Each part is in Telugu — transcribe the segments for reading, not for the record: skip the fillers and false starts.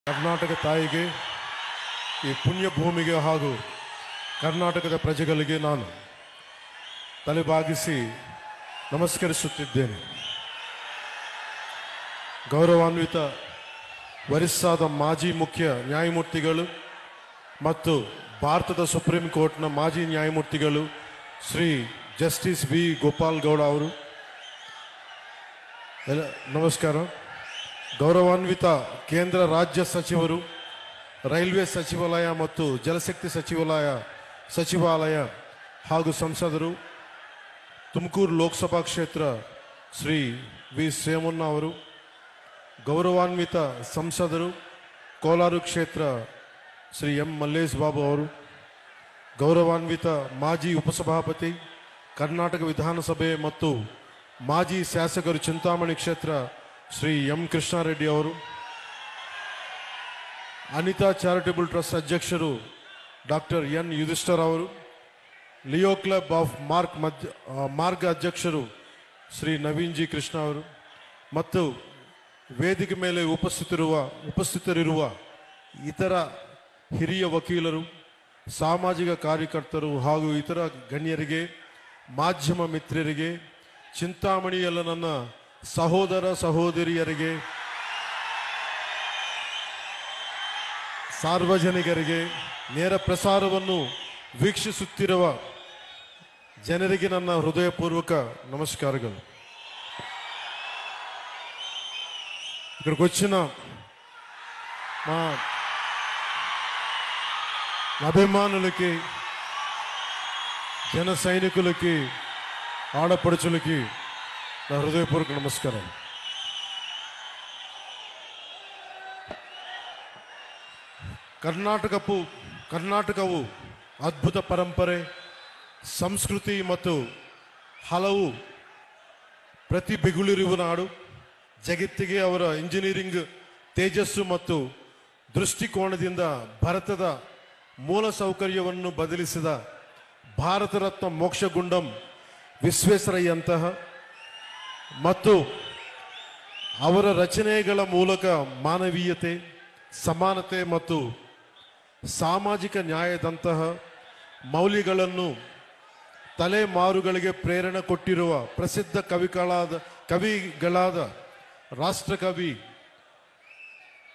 ಕರ್ನಾಟಕ ತಾಯಿಗೆ, ಈ ಪುಣ್ಯ ಭೂಮಿಗೆ ಹಾಗೂ ಕರ್ನಾಟಕದ ಪ್ರಜೆಗಳಿಗೆ ನಾನು ತಲೆಬಾಗಿಸಿ ನಮಸ್ಕರಿಸುತ್ತಿದ್ದೇನೆ. ಗೌರವಾನ್ವಿತ ವರಿಷ್ಠಾದ ಮಾಜಿ ಮುಖ್ಯ ನ್ಯಾಯಮೂರ್ತಿಗಳು ಮತ್ತು ಭಾರತದ ಸುಪ್ರೀಂ ಕೋರ್ಟ್ನ ಮಾಜಿ ನ್ಯಾಯಮೂರ್ತಿಗಳು ಶ್ರೀ ಜಸ್ಟಿಸ್ ವಿ ಗೋಪಾಲ್ ಗೌಡ ಅವರು, ನಮಸ್ಕಾರ. ಗೌರವಾನ್ವಿತ ಕೇಂದ್ರ ರಾಜ್ಯ ಸಚಿವರು, ರೈಲ್ವೆ ಸಚಿವಾಲಯ ಮತ್ತು ಜಲಶಕ್ತಿ ಸಚಿವಾಲಯ ಹಾಗೂ ಸಂಸದರು, ತುಮಕೂರು ಲೋಕಸಭಾ ಕ್ಷೇತ್ರ ಶ್ರೀ ವಿ ಸೋಮಣ್ಣ ಅವರು, ಗೌರವಾನ್ವಿತ ಸಂಸದರು, ಕೋಲಾರ ಕ್ಷೇತ್ರ ಶ್ರೀ ಎಂ ಮಲ್ಲೇಶ್ ಬಾಬು ಅವರು, ಗೌರವಾನ್ವಿತ ಮಾಜಿ ಉಪಸಭಾಪತಿ ಕರ್ನಾಟಕ ವಿಧಾನಸಭೆ ಮತ್ತು ಮಾಜಿ ಶಾಸಕರು ಚಿಂತಾಮಣಿ ಕ್ಷೇತ್ರ ಶ್ರೀ ಎಂ ಕೃಷ್ಣಾರೆಡ್ಡಿ ಅವರು, ಅನಿತಾ ಚಾರಿಟಬಲ್ ಟ್ರಸ್ಟ್ ಅಧ್ಯಕ್ಷರು ಡಾಕ್ಟರ್ ಎನ್ ಯುಧಿಷ್ಠರ್ ಅವರು, ಲಿಯೋ ಕ್ಲಬ್ ಆಫ್ ಮಾರ್ಗ್ ಅಧ್ಯಕ್ಷರು ಶ್ರೀ ನವೀನ್ ಜಿ ಕೃಷ್ಣ ಅವರು ಮತ್ತು ವೇದಿಕೆ ಮೇಲೆ ಉಪಸ್ಥಿತರಿರುವ ಇತರ ಹಿರಿಯ ವಕೀಲರು, ಸಾಮಾಜಿಕ ಕಾರ್ಯಕರ್ತರು ಹಾಗೂ ಇತರ ಗಣ್ಯರಿಗೆ, ಮಾಧ್ಯಮ ಮಿತ್ರರಿಗೆ, ಚಿಂತಾಮಣಿಯಲ್ಲ ನನ್ನ ಸಹೋದರ ಸಹೋದರಿಯರಿಗೆ, ಸಾರ್ವಜನಿಕರಿಗೆ, ನೇರ ಪ್ರಸಾರವನ್ನು ವೀಕ್ಷಿಸುತ್ತಿರುವ ಜನರಿಗೆ ನನ್ನ ಹೃದಯಪೂರ್ವಕ నమస్కారాలు. ఇక్కడికి వచ్చిన మా అభిమానులకి, జన సైనికులకి, ఆడపడుచులకి నా హృదయపూర్వక నమస్కారం. ಕರ್ನಾಟಕವು ಅದ್ಭುತ ಪರಂಪರೆ, ಸಂಸ್ಕೃತಿ ಮತ್ತು ಹಲವು ಪ್ರತಿಭೆಗಳಿರುವ ನಾಡು. ಜಗತ್ತಿಗೆ ಅವರ ಇಂಜಿನಿಯರಿಂಗ್ ತೇಜಸ್ಸು ಮತ್ತು ದೃಷ್ಟಿಕೋನದಿಂದ ಭಾರತದ ಮೂಲ ಸೌಕರ್ಯವನ್ನು ಬದಲಿಸಿದ ಭಾರತ ರತ್ನ ಮೋಕ್ಷಗುಂಡಂ ವಿಶ್ವೇಶ್ವರಯ್ಯಂತಹ ಮತ್ತು ಅವರ ರಚನೆಗಳ ಮೂಲಕ ಮಾನವೀಯತೆ, ಸಮಾನತೆ ಮತ್ತು ಸಾಮಾಜಿಕ ನ್ಯಾಯದಂತಹ ಮೌಲ್ಯಗಳನ್ನು ತಲೆಮಾರುಗಳಿಗೆ ಪ್ರೇರಣೆ ಕೊಟ್ಟಿರುವ ಪ್ರಸಿದ್ಧ ಕವಿಗಳಾದ ರಾಷ್ಟ್ರಕವಿ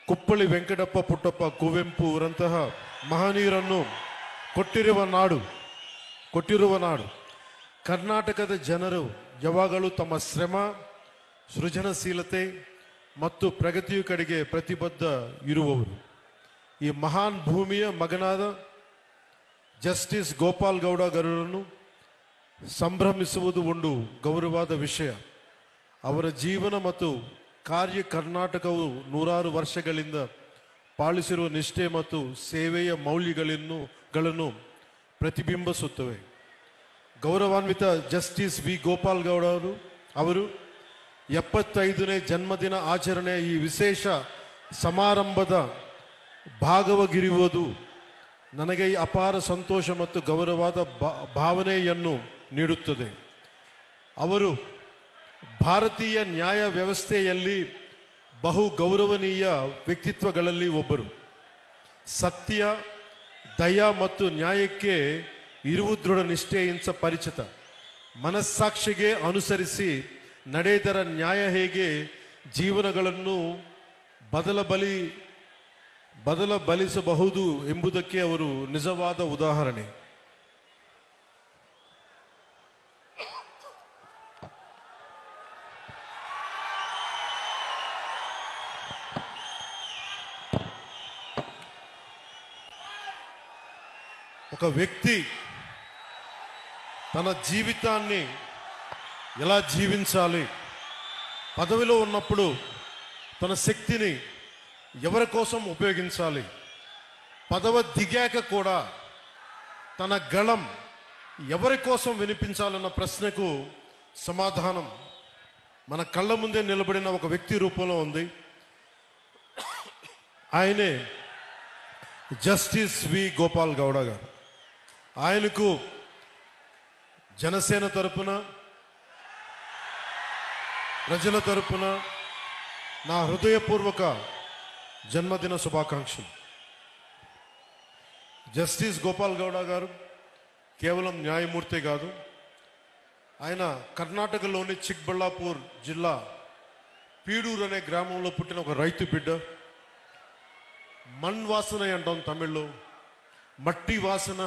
ಕುಪ್ಪಳಿ ವೆಂಕಟಪ್ಪ ಪುಟ್ಟಪ್ಪ ಕುವೆಂಪು ಅವರಂತಹ ಮಹನೀಯರನ್ನು ಕೊಟ್ಟಿರುವ ನಾಡು. ಕರ್ನಾಟಕದ ಜನರು ಯಾವಾಗಲೂ ತಮ್ಮ ಶ್ರಮ, ಸೃಜನಶೀಲತೆ ಮತ್ತು ಪ್ರಗತಿಯ ಕಡೆಗೆ ಪ್ರತಿಬದ್ಧ ಇರುವವರು. ಈ ಮಹಾನ್ ಭೂಮಿಯ ಮಗನಾದ ಜಸ್ಟಿಸ್ ಗೋಪಾಲ್ ಗೌಡ ಗೌಡರನ್ನು ಸಂಭ್ರಮಿಸುವುದು ಒಂದು ಗೌರವವಾದ ವಿಷಯ. ಅವರ ಜೀವನ ಮತ್ತು ಕಾರ್ಯ ಕರ್ನಾಟಕವು ನೂರಾರು ವರ್ಷಗಳಿಂದ ಪಾಲಿಸಿರುವ ನಿಷ್ಠೆ ಮತ್ತು ಸೇವೆಯ ಮೌಲ್ಯಗಳನ್ನು ಪ್ರತಿಬಿಂಬಿಸುತ್ತವೆ. ಗೌರವಾನ್ವಿತ ಜಸ್ಟಿಸ್ ವಿ ಗೋಪಾಲ್ ಗೌಡ ಅವರು 75ನೇ ಜನ್ಮದಿನ ಆಚರಣೆಯ ಈ ವಿಶೇಷ ಸಮಾರಂಭದ ಭಾಗವಾಗಿರುವುದು ನನಗೆ ಅಪಾರ ಸಂತೋಷ ಮತ್ತು ಗೌರವವಾದ ಭಾವನೆಯನ್ನು ನೀಡುತ್ತದೆ. ಅವರು ಭಾರತೀಯ ನ್ಯಾಯ ವ್ಯವಸ್ಥೆಯಲ್ಲಿ ಬಹು ಗೌರವನೀಯ ವ್ಯಕ್ತಿತ್ವಗಳಲ್ಲಿ ಒಬ್ಬರು. ಸತ್ಯ, ದಯ ಮತ್ತು ನ್ಯಾಯಕ್ಕೆ ಇರುವ ದೃಢ ನಿಷ್ಠೆಯಿಂದ ಪರಿಚಿತ. ಮನಸ್ಸಾಕ್ಷಿಗೆ ಅನುಸರಿಸಿ ನಡೆದರ ನ್ಯಾಯ ಹೇಗೆ ಜೀವನಗಳನ್ನು ಬದಲಬಲಿಸಬಹುದು ಎಂಬುದಕ್ಕೆ ಅವರು ನಿಜವಾದ ಉದಾಹರಣೆ. ఒక వ్యక్తి తన జీవితాన్ని ఎలా జీవించాలి, పదవిలో ఉన్నప్పుడు తన శక్తిని ఎవరి కోసం ఉపయోగించాలి, పదవి దిగాక కూడా తన గళం ఎవరి కోసం వినిపించాలన్న ప్రశ్నకు సమాధానం మన కళ్ళ ముందే నిలబడిన ఒక వ్యక్తి రూపంలో ఉంది. ఆయనే జస్టిస్ వి గోపాల్ గౌడ గారు. ఆయనకు జనసేన తరపున, ప్రజల తరపున నా హృదయపూర్వక జన్మదిన శుభాకాంక్షలు. జస్టిస్ గోపాల్ గౌడ గారు కేవలం న్యాయమూర్తి కాదు, ఆయన కర్ణాటకలోని చిక్బళ్ళాపూర్ జిల్లా పీడూరు అనే గ్రామంలో పుట్టిన ఒక రైతు బిడ్డ. మణ్ వాసన అంటాం తమిళ్లో, మట్టి వాసన,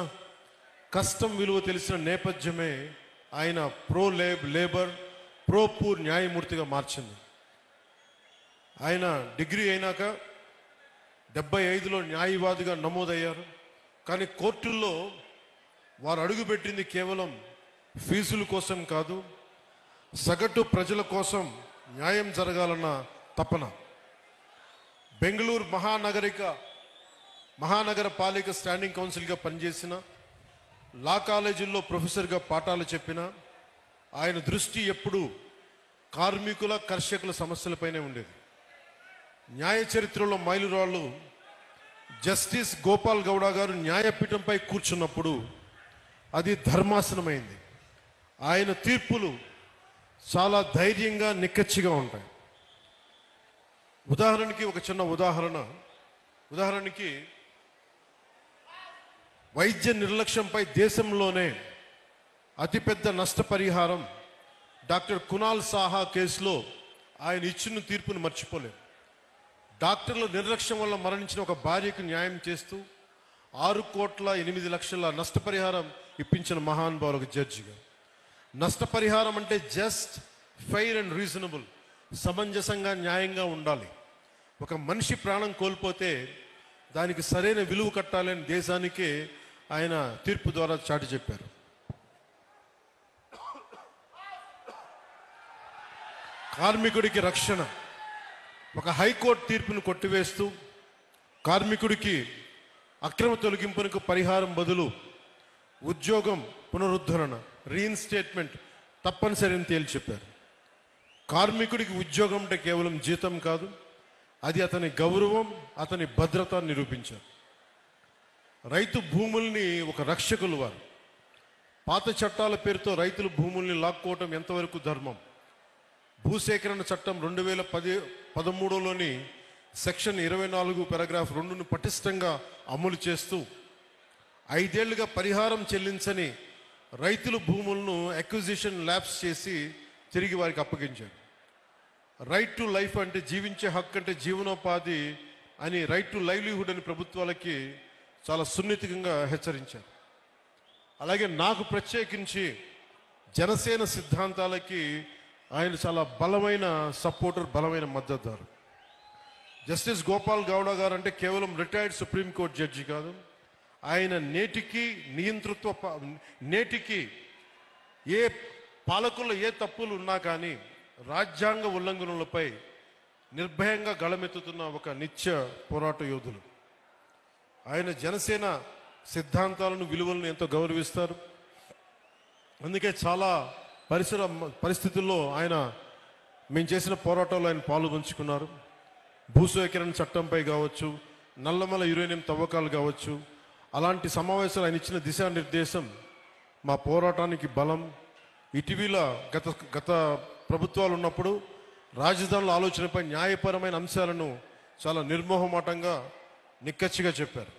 కష్టం విలువ తెలిసిన నేపథ్యమే ఆయన లేబర్ ప్రో పూర్ న్యాయమూర్తిగా మార్చింది. ఆయన డిగ్రీ అయినాక 75లో న్యాయవాదిగా నమోదయ్యారు. కానీ కోర్టుల్లో వారు అడుగుపెట్టింది కేవలం ఫీజుల కోసం కాదు, సగటు ప్రజల కోసం న్యాయం జరగాలన్న తపన. బెంగళూరు మహానగర పాలిక స్టాండింగ్ కౌన్సిల్గా పనిచేసిన, లా కాలేజీల్లో ప్రొఫెసర్గా పాఠాలు చెప్పిన ఆయన దృష్టి ఎప్పుడూ కార్మికుల కర్షకుల సమస్యలపైనే ఉండేది. న్యాయ చరిత్రలో మైలురాళ్ళు జస్టిస్ గోపాల్ గౌడ గారు న్యాయపీఠంపై కూర్చున్నప్పుడు అది ధర్మాసనమైంది. ఆయన తీర్పులు చాలా ధైర్యంగా నిక్కచ్చిగా ఉంటాయి. ఉదాహరణకి ఒక చిన్న ఉదాహరణకి వైద్య నిర్లక్ష్యంపై దేశంలోనే అతిపెద్ద నష్టపరిహారం డాక్టర్ కునాల్ సాహా కేసులో ఆయన ఇచ్చిన తీర్పును మర్చిపోలేం. డాక్టర్ల నిర్లక్ష్యం వల్ల మరణించిన ఒక భార్యకు న్యాయం చేస్తూ 6,08,00,000 నష్టపరిహారం ఇప్పించిన మహానుభావులకు జడ్జిగా. నష్టపరిహారం అంటే జస్ట్, ఫెయిర్ అండ్ రీజనబుల్, సమంజసంగా న్యాయంగా ఉండాలి. ఒక మనిషి ప్రాణం కోల్పోతే దానికి సరైన విలువ కట్టాలని దేశానికే ఆయన తీర్పు ద్వారా చాటి చెప్పారు. కార్మికుడికి రక్షణ, ఒక హైకోర్టు తీర్పును కొట్టివేస్తూ కార్మికుడికి అక్రమ తొలగింపునకు పరిహారం బదులు ఉద్యోగం పునరుద్ధరణ, రీఇన్స్టేట్మెంట్ తప్పనిసరి అని తేల్చి చెప్పారు. కార్మికుడికి ఉద్యోగం అంటే కేవలం జీతం కాదు, అది అతని గౌరవం, అతని భద్రత నిరూపించారు. రైతు భూముల్ని ఒక రక్షకులు వారు. పాత చట్టాల పేరుతో రైతుల భూముల్ని లాక్కోవటం ఎంతవరకు ధర్మం? భూసేకరణ చట్టం 2013లోని సెక్షన్ 24 పారాగ్రాఫ్ 2ను పటిష్టంగా అమలు చేస్తూ 5 ఏళ్లుగా పరిహారం చెల్లించని రైతుల భూములను అక్విజిషన్ ల్యాప్స్ చేసి తిరిగి వారికి అప్పగించారు. రైట్ టు లైఫ్ అంటే జీవించే హక్కు అంటే జీవనోపాధి అని, రైట్ టు లైవ్లీహుడ్ అని ప్రభుత్వాలకి చాలా సున్నితంగా హెచ్చరించారు. అలాగే నాకు ప్రత్యేకించి జనసేన సిద్ధాంతాలకి ఆయన చాలా బలమైన సపోర్టర్, బలమైన మద్దతుదారు. జస్టిస్ గోపాల్ గౌడ గారు అంటే కేవలం రిటైర్డ్ సుప్రీంకోర్టు జడ్జి కాదు, ఆయన నేటికి ఏ పాలకుల్లో ఏ తప్పులు ఉన్నా కానీ రాజ్యాంగ ఉల్లంఘనలపై నిర్భయంగా గళమెత్తుతున్న ఒక నిత్య పోరాట యోధులు. ఆయన జనసేన సిద్ధాంతాలను, విలువలను ఎంతో గౌరవిస్తారు. అందుకే చాలా పరిస్థితుల్లో మేము చేసిన పోరాటంలో ఆయన పాలు పంచుకున్నారు. భూసేకరణ చట్టంపై కావచ్చు, నల్లమల యురేనియం తవ్వకాలు కావచ్చు, అలాంటి సమావేశాలు ఆయన ఇచ్చిన దిశానిర్దేశం మా పోరాటానికి బలం. ఇటీవల గత ప్రభుత్వాలు ఉన్నప్పుడు రాజధానుల ఆలోచనపై న్యాయపరమైన అంశాలను చాలా నిర్మోహమాటంగా నిక్కచ్చిగా చెప్పారు.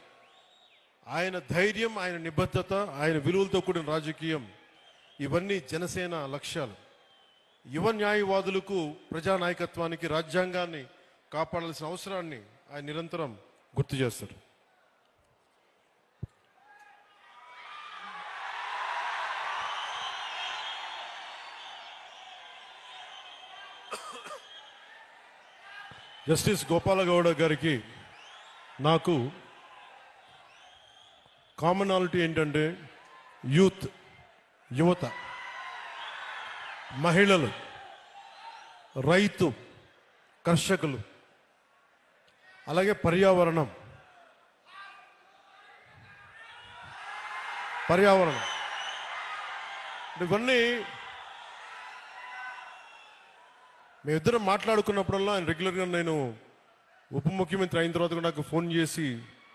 ఆయన ధైర్యం, ఆయన నిబద్ధత, ఆయన విలువలతో కూడిన రాజకీయం, ఇవన్నీ జనసేన లక్ష్యాలు. యువ న్యాయవాదులకు, ప్రజానాయకత్వానికి, రాజ్యాంగాన్ని కాపాడాల్సిన అవసరాన్ని ఆయన నిరంతరం గుర్తు చేస్తారు. జస్టిస్ గోపాలగౌడ గారికి నాకు కామనాలిటీ ఏంటంటే యువత, మహిళలు, రైతు, కర్షకులు, అలాగే పర్యావరణం. ఇవన్నీ మేమిద్దరం మాట్లాడుకున్నప్పుడల్లా ఆయన రెగ్యులర్గా, నేను ఉప ముఖ్యమంత్రి అయిన తర్వాత కూడా నాకు ఫోన్ చేసి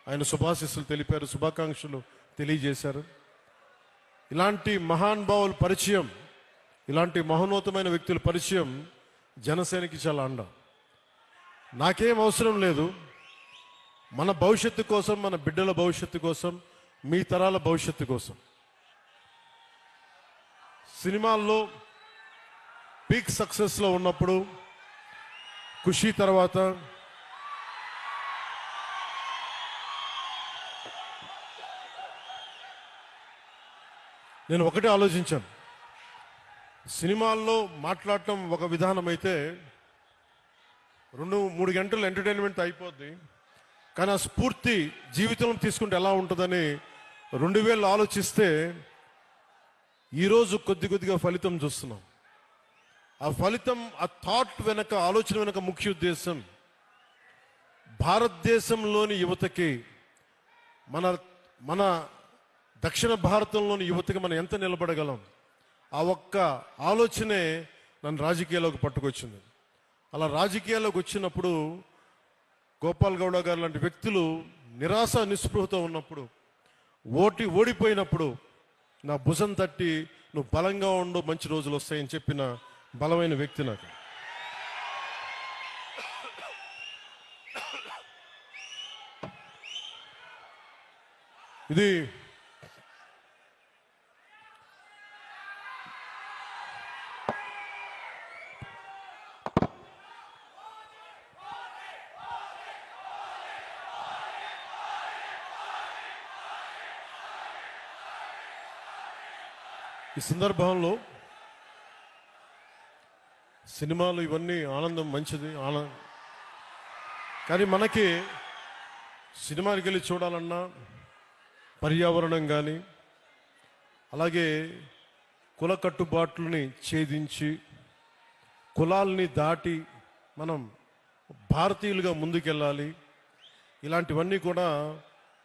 ఆయన శుభాశీస్సులు తెలిపారు, శుభాకాంక్షలు తెలియజేశారు. ఇలాంటి మహానుభావుల పరిచయం, ఇలాంటి మహోన్నతమైన వ్యక్తుల పరిచయం జనసేనకి చాలా అండ. నాకేం అవసరం లేదు, మన భవిష్యత్తు కోసం, మన బిడ్డల భవిష్యత్తు కోసం, మీ తరాల భవిష్యత్తు కోసం. సినిమాల్లో పీక్ సక్సెస్లో ఉన్నప్పుడు, ఖుషీ తర్వాత నేను ఒకటే ఆలోచించాను. సినిమాల్లో మాట్లాడటం ఒక విధానం అయితే 2-3 గంటలు ఎంటర్టైన్మెంట్ అయిపోద్ది. కానీ ఆ స్ఫూర్తి జీవితంలో తీసుకుంటే ఎలా ఉంటుందని 2000 ఆలోచిస్తే ఈరోజు కొద్దిగా ఫలితం చూస్తున్నాం. ఆ ఫలితం, ఆ థాట్ వెనక, ఆలోచన వెనక ముఖ్య ఉద్దేశం భారతదేశంలోని యువతకి, మన దక్షిణ భారతంలోని యువతకి మనం ఎంత నిలబడగలం, ఆ ఒక్క ఆలోచనే నన్ను రాజకీయాల్లోకి పట్టుకొచ్చింది. అలా రాజకీయాల్లోకి వచ్చినప్పుడు గోపాల్ గౌడ గారు లాంటి వ్యక్తులు నిరాశ నిస్పృహతో ఉన్నప్పుడు, ఓడిపోయినప్పుడు నా భుజం తట్టి నువ్వు బలంగా ఉండు, మంచి రోజులు వస్తాయని చెప్పిన బలమైన వ్యక్తి నాకు. ఇది ఈ సందర్భంలో సినిమాలు ఇవన్నీ ఆనందం, మంచిది, కానీ మనకి సినిమాకి వెళ్ళి చూడాలన్నా పర్యావరణం కానీ, అలాగే కుల కట్టుబాట్లని ఛేదించి, కులాల్ని దాటి మనం భారతీయులుగా ముందుకెళ్ళాలి. ఇలాంటివన్నీ కూడా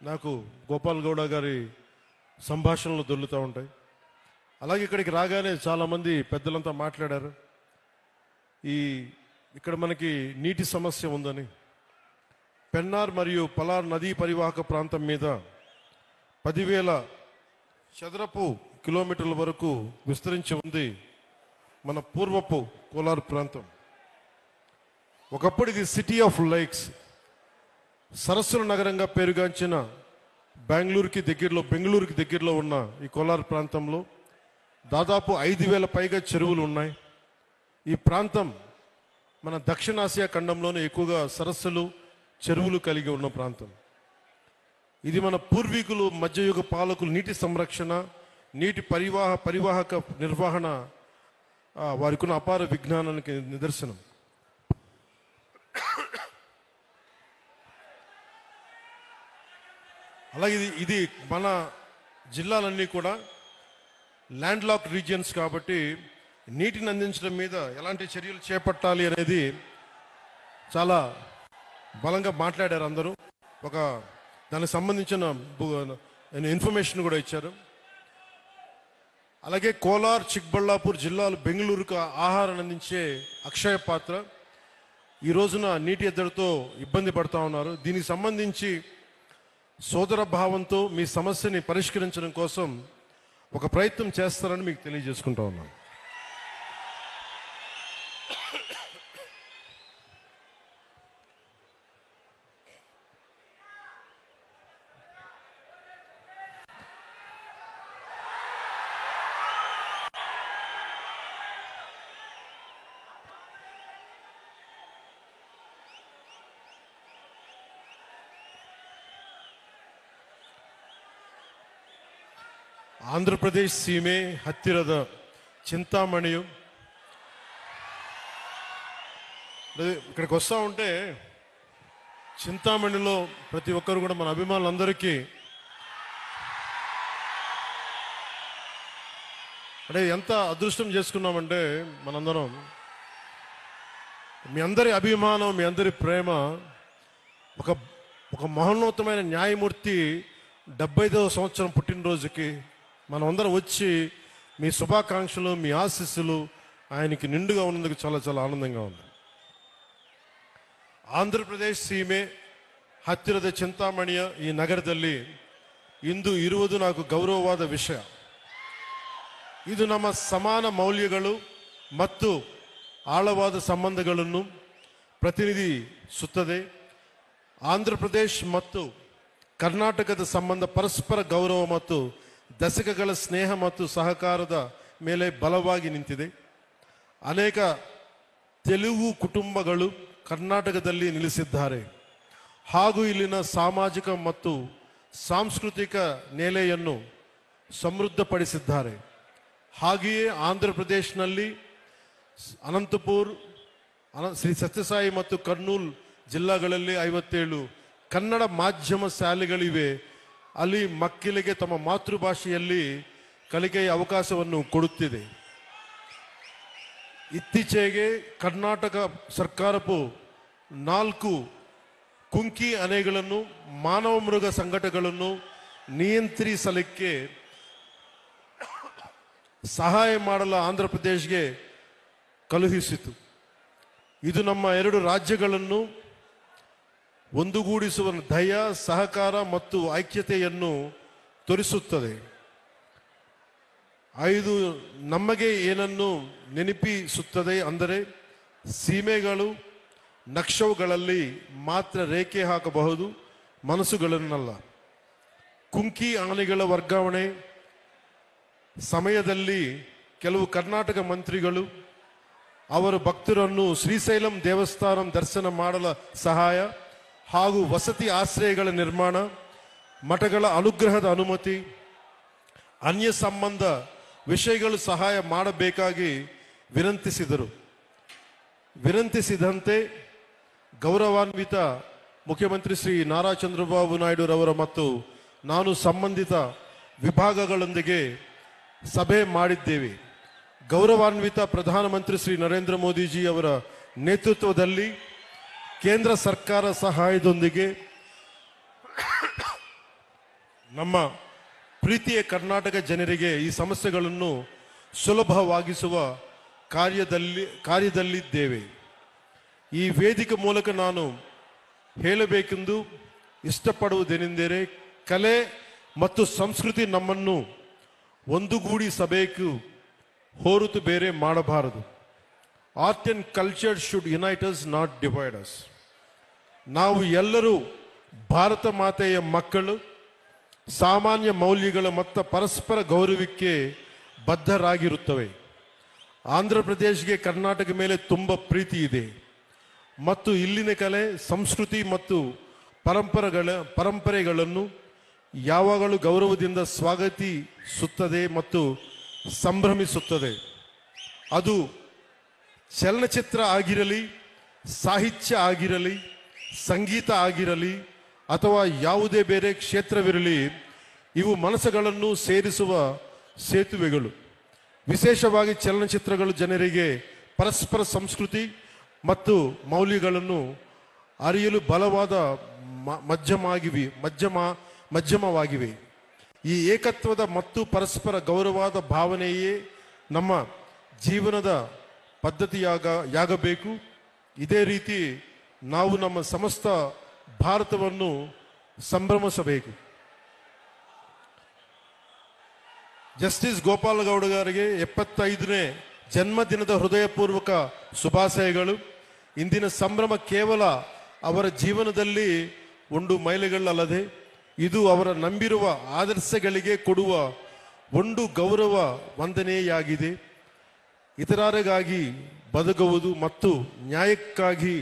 నాకు గోపాల్ గౌడ గారి సంభాషణలు దొర్లుతూ ఉంటాయి. అలాగే ఇక్కడికి రాగానే చాలామంది పెద్దలంతా మాట్లాడారు, ఇక్కడ మనకి నీటి సమస్య ఉందని. పెన్నార్ మరియు పలార్ నదీ పరివాహక ప్రాంతం మీద 10,000 చదరపు కిలోమీటర్ల వరకు విస్తరించి ఉంది మన పూర్వపు కోలార్ ప్రాంతం. ఒకప్పుడు ఇది సిటీ ఆఫ్ లైక్స్, సరస్సుల నగరంగా పేరుగాంచిన బెంగళూరుకి దగ్గరలో ఉన్న ఈ కోలార్ ప్రాంతంలో దాదాపు 5,000 పైగా చెరువులు ఉన్నాయి. ఈ ప్రాంతం మన దక్షిణాసియా ఖండంలోనే ఎక్కువగా సరస్సులు, చెరువులు కలిగి ఉన్న ప్రాంతం. ఇది మన పూర్వీకులు, మధ్యయుగ పాలకులు నీటి సంరక్షణ, నీటి పరివాహక నిర్వహణ వారికి ఉన్న అపార విజ్ఞానానికి నిదర్శనం. అలాగే ఇది మన జిల్లాలన్నీ కూడా ల్యాండ్ లాక్ రీజియన్స్ కాబట్టి నీటిని అందించడం మీద ఎలాంటి చర్యలు చేపట్టాలి అనేది చాలా బలంగా మాట్లాడారు అందరూ. దానికి సంబంధించిన ఇన్ఫర్మేషన్ కూడా ఇచ్చారు. అలాగే కోలార్, చిక్బళ్ళాపూర్ జిల్లాలు బెంగళూరుకు ఆహారాన్ని అందించే అక్షయ పాత్ర ఈ రోజున నీటి ఎద్దడితో ఇబ్బంది పడుతూ ఉన్నారు. దీనికి సంబంధించి సోదర భావంతో మీ సమస్యని పరిష్కరించడం కోసం ఒక ప్రయత్నం చేస్తారని మీకు తెలియజేసుకుంటా ఉన్నాను. ಆಂಧ್ರಪ್ರದೇಶ ಸೀಮೆ ಹತ್ತಿರದ చింతామణియం ఇక్కడికి వస్తూ ఉంటే చింతామణిలో ప్రతి ఒక్కరు కూడా మన అభిమానులందరికీ అంటే ఎంత అదృష్టం చేసుకున్నామంటే మనందరం మీ అందరి అభిమానం, మీ అందరి ప్రేమ ఒక మహోన్నతమైన న్యాయమూర్తి 75వ సంవత్సరం పుట్టినరోజుకి మనం అందరం వచ్చి మీ శుభాకాంక్షలు, మీ ఆశీస్సులు ఆయనకి నిండుగా ఉన్నందుకు చాలా చాలా ఆనందంగా ఉంది. ಆಂಧ್ರಪ್ರದೇಶ ಸೀಮೆ ಹತ್ತಿರದ చింతామಣಿಯ ಈ ನಗರದಲ್ಲಿ ಇಂದು ಇರುವುದು నాకు ಗೌರವವಾದ ವಿಷಯ. ಇದು ನಮ್ಮ ಸಮಾನ ಮೌಲ್ಯಗಳು ಮತ್ತು ಆಳವಾದ ಸಂಬಂಧಗಳನ್ನು ಪ್ರತಿನಿಧಿಸುತ್ತದೆ. ಆಂಧ್ರ ಪ್ರದೇಶ್ ಮತ್ತು ಕರ್ನಾಟಕದ ಸಂಬಂಧ ಪರಸ್ಪರ ಗೌರವ ಮತ್ತು ದಶಕಗಳ ಸ್ನೇಹ ಮತ್ತು ಸಹಕಾರದ ಮೇಲೆ ಬಲವಾಗಿ ನಿಂತಿದೆ. ಅನೇಕ ತೆಲುಗು ಕುಟುಂಬಗಳು ಕರ್ನಾಟಕದಲ್ಲಿ ನೆಲೆಸಿದ್ದಾರೆ ಹಾಗೂ ಇಲ್ಲಿನ ಸಾಮಾಜಿಕ ಮತ್ತು ಸಾಂಸ್ಕೃತಿಕ ನೆಲೆಯನ್ನು ಸಮೃದ್ಧಪಡಿಸಿದ್ದಾರೆ. ಹಾಗೆಯೇ ಆಂಧ್ರ ಪ್ರದೇಶನಲ್ಲಿ ಅನಂತಪುರ್, ಶ್ರೀ ಸತ್ಯಸಾಯಿ ಮತ್ತು ಕರ್ನೂಲ್ ಜಿಲ್ಲಾಗಳಲ್ಲಿ 57 ಕನ್ನಡ ಮಾಧ್ಯಮ ಶಾಲೆಗಳಿವೆ. ಅಲ್ಲಿ ಮಕ್ಕಳಿಗೆ ತಮ್ಮ ಮಾತೃಭಾಷೆಯಲ್ಲಿ ಕಲಿಕೆಯ ಅವಕಾಶವನ್ನು ಕೊಡುತ್ತಿದೆ. ಇತ್ತೀಚೆಗೆ ಕರ್ನಾಟಕ ಸರ್ಕಾರವು 4 ಕುಂಕಿ ಆನೆಗಳನ್ನು ಮಾನವ ಮೃಗ ಸಂಘಟನೆಗಳನ್ನು ನಿಯಂತ್ರಿಸಲಿಕ್ಕೆ ಸಹಾಯ ಮಾಡಲು ಆಂಧ್ರ ಪ್ರದೇಶಗೆ ಕಳುಹಿಸಿತು. ಇದು ನಮ್ಮ 2 ರಾಜ್ಯಗಳನ್ನು ಒಂದುಗೂಡಿಸುವ ದಯ, ಸಹಕಾರ ಮತ್ತು ಐಕ್ಯತೆಯನ್ನು ತೋರಿಸುತ್ತದೆ. 5 ನಮಗೆ ಏನನ್ನು ನೆನಪಿಸುತ್ತದೆ ಅಂದರೆ ಸೀಮೆಗಳು ನಕ್ಷವುಗಳಲ್ಲಿ ಮಾತ್ರ ರೇಖೆ ಹಾಕಬಹುದು, ಮನಸ್ಸುಗಳನ್ನಲ್ಲ. ಕುಂಕಿ ಆನೆಗಳ ವರ್ಗಾವಣೆ ಸಮಯದಲ್ಲಿ ಕೆಲವು ಕರ್ನಾಟಕ ಮಂತ್ರಿಗಳು ಅವರ ಭಕ್ತರನ್ನು ಶ್ರೀಶೈಲಂ ದೇವಸ್ಥಾನ ದರ್ಶನ ಮಾಡಲು ಸಹಾಯ ಹಾಗೂ ವಸತಿ ಆಶ್ರಯಗಳ ನಿರ್ಮಾಣ, ಮಠಗಳ ಅನುಗ್ರಹದ ಅನುಮತಿ, ಅನ್ಯ ಸಂಬಂಧ ವಿಷಯಗಳು ಸಹಾಯ ಮಾಡಬೇಕಾಗಿ ವಿನಂತಿಸಿದಂತೆ ಗೌರವಾನ್ವಿತ ಮುಖ್ಯಮಂತ್ರಿ ಶ್ರೀ ನಾರಾ ಚಂದ್ರಬಾಬು ನಾಯ್ಡುರವರ ಮತ್ತು ನಾನು ಸಂಬಂಧಿತ ವಿಭಾಗಗಳೊಂದಿಗೆ ಸಭೆ ಮಾಡಿದ್ದೇವೆ. ಗೌರವಾನ್ವಿತ ಪ್ರಧಾನಮಂತ್ರಿ ಶ್ರೀ ನರೇಂದ್ರ ಮೋದಿಜಿ ಅವರ ನೇತೃತ್ವದಲ್ಲಿ ಕೇಂದ್ರ ಸರ್ಕಾರ ಸಹಾಯದೊಂದಿಗೆ ನಮ್ಮ ಪ್ರೀತಿಯ ಕರ್ನಾಟಕ ಜನರಿಗೆ ಈ ಸಮಸ್ಯೆಗಳನ್ನು ಸುಲಭವಾಗಿಸುವ ಕಾರ್ಯದಲ್ಲಿದ್ದೇವೆ. ಈ ವೇದಿಕೆ ಮೂಲಕ ನಾನು ಹೇಳಬೇಕೆಂದು ಇಷ್ಟಪಡುವುದೇನೆಂದರೆ, ಕಲೆ ಮತ್ತು ಸಂಸ್ಕೃತಿ ನಮ್ಮನ್ನು ಒಂದುಗೂಡಿಸಬೇಕು, ಹೊರತು ಬೇರೆ ಮಾಡಬಾರದು. Art and culture should unite us, not divide us. ನಾವು ಎಲ್ಲರೂ ಭಾರತ ಮಾತೆಯ ಮಕ್ಕಳು, ಸಾಮಾನ್ಯ ಮೌಲ್ಯಗಳ ಮತ್ತು ಪರಸ್ಪರ ಗೌರವಕ್ಕೆ ಬದ್ಧರಾಗಿರುತ್ತವೆ. ಆಂಧ್ರ ಪ್ರದೇಶಕ್ಕೆ ಕರ್ನಾಟಕ ಮೇಲೆ ತುಂಬ ಪ್ರೀತಿ ಇದೆ ಮತ್ತು ಇಲ್ಲಿನ ಕಲೆ, ಸಂಸ್ಕೃತಿ ಮತ್ತು ಪರಂಪರೆಗಳನ್ನು ಯಾವಾಗಲೂ ಗೌರವದಿಂದ ಸ್ವಾಗತಿಸುತ್ತದೆ ಮತ್ತು ಸಂಭ್ರಮಿಸುತ್ತದೆ. ಅದು ಚಲನಚಿತ್ರ ಆಗಿರಲಿ, ಸಾಹಿತ್ಯ ಆಗಿರಲಿ, ಸಂಗೀತ ಆಗಿರಲಿ ಅಥವಾ ಯಾವುದೇ ಬೇರೆ ಕ್ಷೇತ್ರವಿರಲಿ, ಇವು ಮನಸ್ಸುಗಳನ್ನು ಸೇರಿಸುವ ಸೇತುವೆಗಳು. ವಿಶೇಷವಾಗಿ ಚಲನಚಿತ್ರಗಳು ಜನರಿಗೆ ಪರಸ್ಪರ ಸಂಸ್ಕೃತಿ ಮತ್ತು ಮೌಲ್ಯಗಳನ್ನು ಅರಿಯಲು ಬಲವಾದ ಮಾಧ್ಯಮವಾಗಿವೆ. ಈ ಏಕತ್ವದ ಮತ್ತು ಪರಸ್ಪರ ಗೌರವದ ಭಾವನೆಯೇ ನಮ್ಮ ಜೀವನದ ಪದ್ಧತಿಯಾಗಬೇಕು. ಇದೇ ರೀತಿ ನಾವು ನಮ್ಮ ಸಮಸ್ತ ಭಾರತವನ್ನು ಸಂಭ್ರಮಿಸಬೇಕು. ಜಸ್ಟಿಸ್ ಗೋಪಾಲಗೌಡ ಅವರಿಗೆ 75ನೇ ಜನ್ಮದಿನದ ಹೃದಯಪೂರ್ವಕ ಶುಭಾಶಯಗಳು. ಇಂದಿನ ಸಂಭ್ರಮ ಕೇವಲ ಅವರ ಜೀವನದಲ್ಲಿ ಒಂದು ಮೈಲಿಗಲ್ಲದೆ, ಇದು ಅವರ ನಂಬಿರುವ ಆದರ್ಶಗಳಿಗೆ ಕೊಡುವ ಒಂದು ಗೌರವ ವಂದನೆಯಾಗಿದೆ. ಇತರರಿಗಾಗಿ ಬದುಕುವುದು ಮತ್ತು ನ್ಯಾಯಕ್ಕಾಗಿ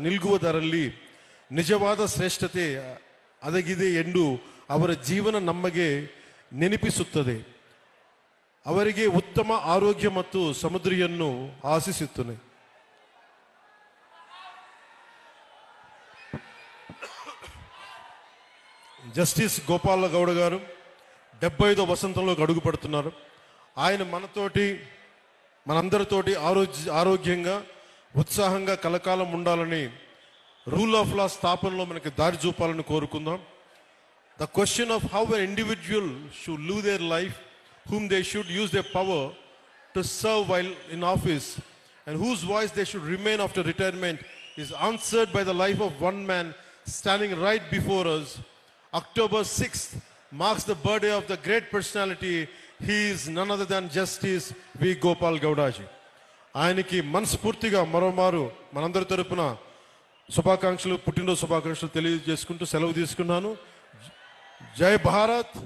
ನಿಲ್ಗುವುದರಲ್ಲಿ ನಿಜವಾದ ಶ್ರೇಷ್ಠತೆ ಅಡಗಿದೆ ಎಂದು ಅವರ ಜೀವನ ನಮಗೆ ನೆನಪಿಸುತ್ತದೆ. ಅವರಿಗೆ ಉತ್ತಮ ಆರೋಗ್ಯ ಮತ್ತು ಸಮೃದ್ಧಿಯನ್ನು ಆಶಿಸುತ್ತೇನೆ. జస్టిస్ గోపాలగౌడ గారు 75వ వసంతంలోకి అడుగు పడుతున్నారు. ఆయన మనందరితోటి ఆరోగ్యంగా ఉత్సాహంగా కలకాలం ఉండాలని, రూల్ ఆఫ్ లా స్థాపనలో మనకి దారి చూపాలని కోరుకుందాం. The question of how an individual should live their life, whom they should use their power to serve while in office, and whose voice they should remain after retirement is answered by the life of one man standing right before us. October 6th marks the birthday of the great personality. He is none other than Justice V. Gopal Gowda ji. ఆయనకి మనస్ఫూర్తిగా మరోమారు మనందరి తరపున శుభాకాంక్షలు, పుట్టినరోజు శుభాకాంక్షలు తెలియజేసుకుంటూ సెలవు తీసుకున్నాను. జై భారత్.